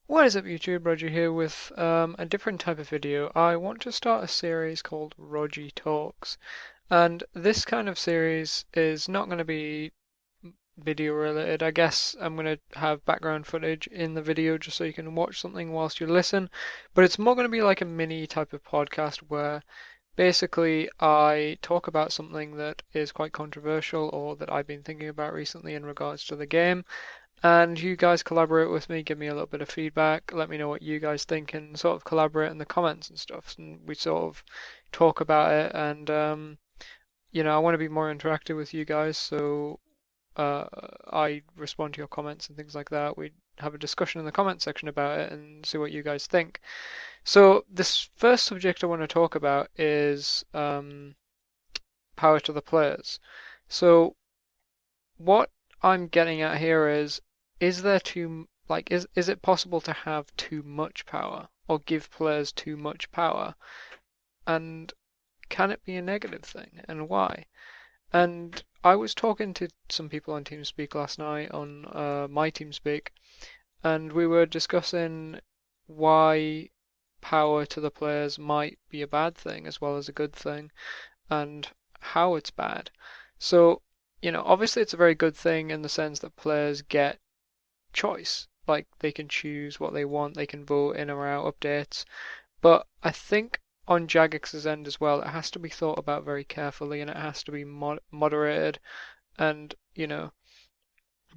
What is up YouTube, Roger here with a different type of video. I want to start a series called Rogie Talks, and this kind of series is not going to be video related. I guess I'm going to have background footage in the video just so you can watch something whilst you listen, but it's more going to be like a mini type of podcast where basically I talk about something that is quite controversial or that I've been thinking about recently in regards to the game, and you guys collaborate with me, give me a little bit of feedback, let me know what you guys think, and sort of collaborate in the comments and stuff. And we sort of talk about it, and I want to be more interactive with you guys, so uh, I respond to your comments and things like that. We have a discussion in the comment section about it and see what you guys think. So this first subject I want to talk about is power to the players. So what I'm getting at here is there too like is it possible to have too much power or give players too much power? And can it be a negative thing and why? And I was talking to some people on TeamSpeak last night on my TeamSpeak, and we were discussing why power to the players might be a bad thing as well as a good thing, and how it's bad. So, obviously it's a very good thing in the sense that players get choice. Like they can choose what they want, they can vote in or out updates. But I think on Jagex's end as well, it has to be thought about very carefully and it has to be moderated. And,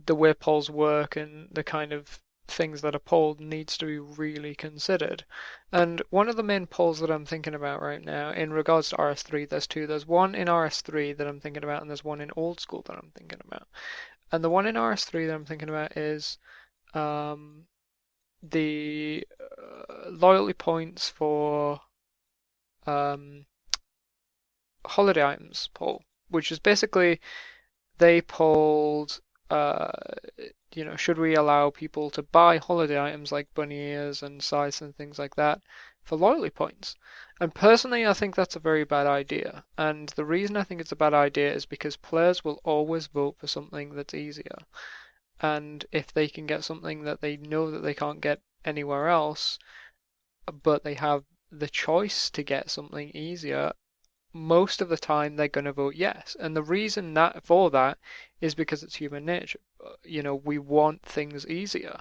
the way polls work and the kind of things that are polled needs to be really considered. And one of the main polls that I'm thinking about right now in regards to RS3, there's two. There's one in RS3 that I'm thinking about, and there's one in Old School that I'm thinking about. And the one in RS3 that I'm thinking about is um, the loyalty points for um, holiday items poll, which is basically they polled, uh, should we allow people to buy holiday items like bunny ears and scythes and things like that for loyalty points? And personally, I think that's a very bad idea. And the reason I think it's a bad idea is because players will always vote for something that's easier. And if they can get something that they know that they can't get anywhere else, but they have the choice to get something easier, most of the time they're going to vote yes. And the reason that for that is because it's human nature. We want things easier.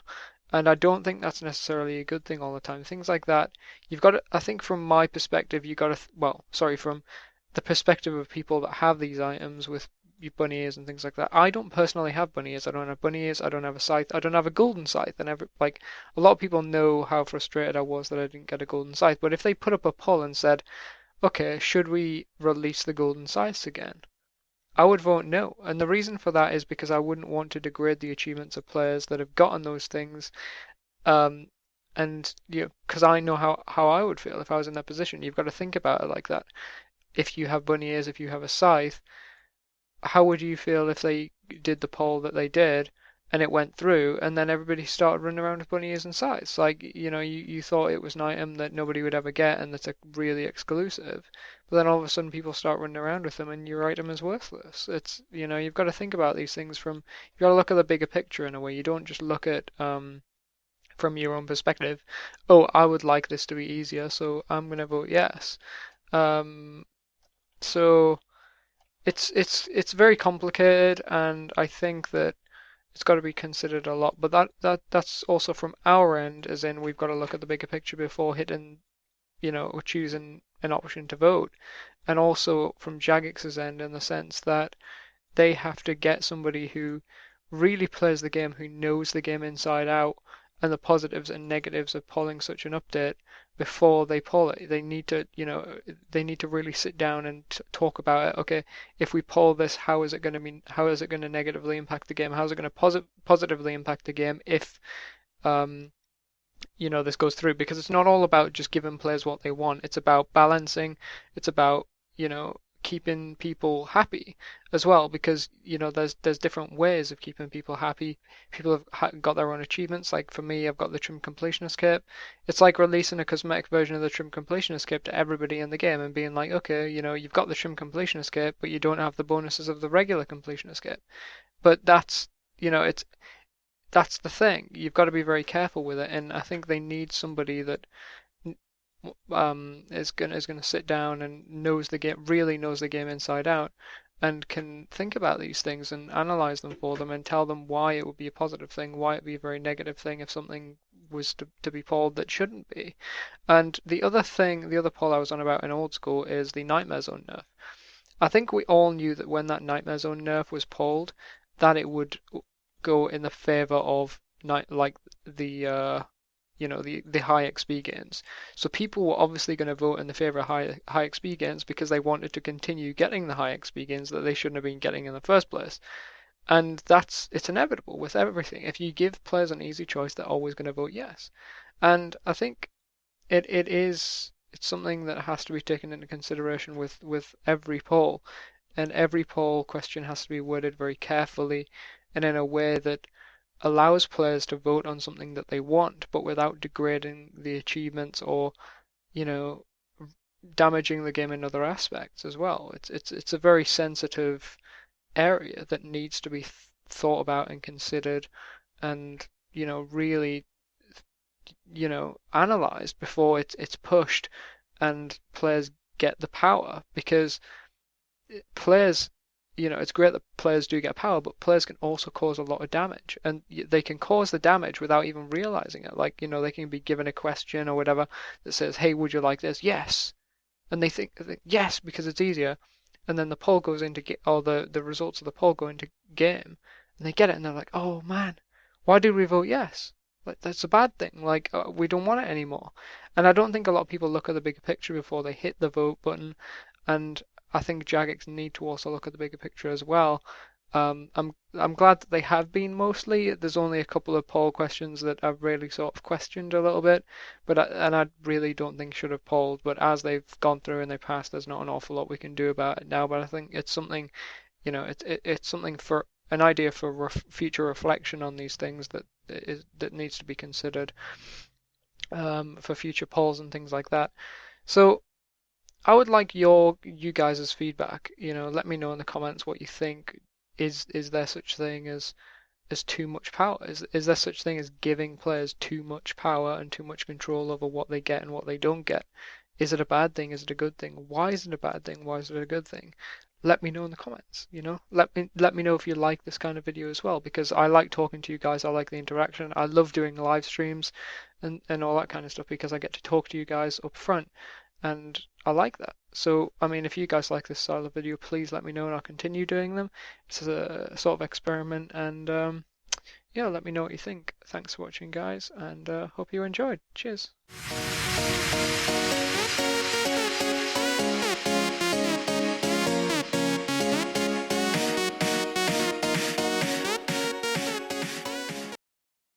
And I don't think that's necessarily a good thing all the time. Things like that, you've got to, I think from my perspective, you got to, well, sorry, from the perspective of people that have these items with bunny ears and things like that. I don't personally have bunny ears. I don't have bunny ears. I don't have a scythe. I don't have a golden scythe. And a lot of people know how frustrated I was that I didn't get a golden scythe. But if they put up a poll and said, okay, should we release the golden scythes again? I would vote no. And the reason for that is because I wouldn't want to degrade the achievements of players that have gotten those things. Um, and because I know how I would feel if I was in that position. You've got to think about it like that. If you have bunny ears, if you have a scythe, how would you feel if they did the poll that they did and it went through and then everybody started running around with bunny ears and scythes? Like, you thought it was an item that nobody would ever get and that's a really exclusive. But then all of a sudden people start running around with them and your item is worthless. You've got to think about these things you've got to look at the bigger picture in a way. You don't just look at from your own perspective. Oh, I would like this to be easier, so I'm gonna vote yes. Um, so it's very complicated, and I think that it's got to be considered a lot. But that's also from our end, as in we've got to look at the bigger picture before hitting, or choosing an option to vote, and also from Jagex's end in the sense that they have to get somebody who really plays the game, who knows the game inside out, and the positives and negatives of polling such an update before they poll it. They need to really sit down and talk about it. Okay, if we poll this, how is it going to mean? How is it going to negatively impact the game? How is it going to positively impact the game if um, this goes through? Because it's not all about just giving players what they want. It's about balancing. It's about keeping people happy as well, because there's different ways of keeping people happy. People have got their own achievements. Like for me, I've got the trim completionist kit. It's like releasing a cosmetic version of the trim completionist kit to everybody in the game and being like, okay, you've got the trim completionist kit, but you don't have the bonuses of the regular completionist kit. But that's it's that's the thing. You've got to be very careful with it, and I think they need somebody that is gonna sit down and knows the game, really knows the game inside out, and can think about these things and analyze them for them and tell them why it would be a positive thing, why it would be a very negative thing if something was to be polled that shouldn't be. And the other thing, the other poll I was on about in old school is the Nightmare Zone nerf. I think we all knew that when that Nightmare Zone nerf was polled, that it would go in the favor of like the the high XP gains. So people were obviously going to vote in the favor of high XP gains because they wanted to continue getting the high XP gains that they shouldn't have been getting in the first place. And it's inevitable with everything. If you give players an easy choice, they're always going to vote yes. And I think it's something that has to be taken into consideration with every poll. And every poll question has to be worded very carefully and in a way that allows players to vote on something that they want, but without degrading the achievements or, you know, damaging the game in other aspects as well. It's a very sensitive area that needs to be thought about and considered and, really, analyzed before it's pushed and players get the power because players, it's great that players do get power, but players can also cause a lot of damage, and they can cause the damage without even realizing it. Like, they can be given a question or whatever that says, "Hey, would you like this?" Yes, and they think yes because it's easier, and then the poll goes into get or the results of the poll go into game, and they get it, and they're like, "Oh man, why did we vote yes?" Like that's a bad thing. Like we don't want it anymore. And I don't think a lot of people look at the bigger picture before they hit the vote button. And I think Jagex need to also look at the bigger picture as well. I'm glad that they have been mostly. There's only a couple of poll questions that I've really sort of questioned a little bit, and I really don't think should have polled. But as they've gone through and they passed, there's not an awful lot we can do about it now. But I think it's something, it's something for an idea for future reflection on these things that needs to be considered for future polls and things like that. So I would like you guys' feedback. Let me know in the comments what you think. Is there such thing as too much power? Is there such thing as giving players too much power and too much control over what they get and what they don't get? Is it a bad thing? Is it a good thing? Why is it a bad thing? Why is it a good thing? Let me know in the comments. Let me know if you like this kind of video as well, because I like talking to you guys. I like the interaction. I love doing live streams and all that kind of stuff because I get to talk to you guys up front. And I like that. So, I mean, if you guys like this style of video, please let me know and I'll continue doing them. It's a sort of experiment, and yeah, let me know what you think. Thanks for watching, guys, and hope you enjoyed. Cheers.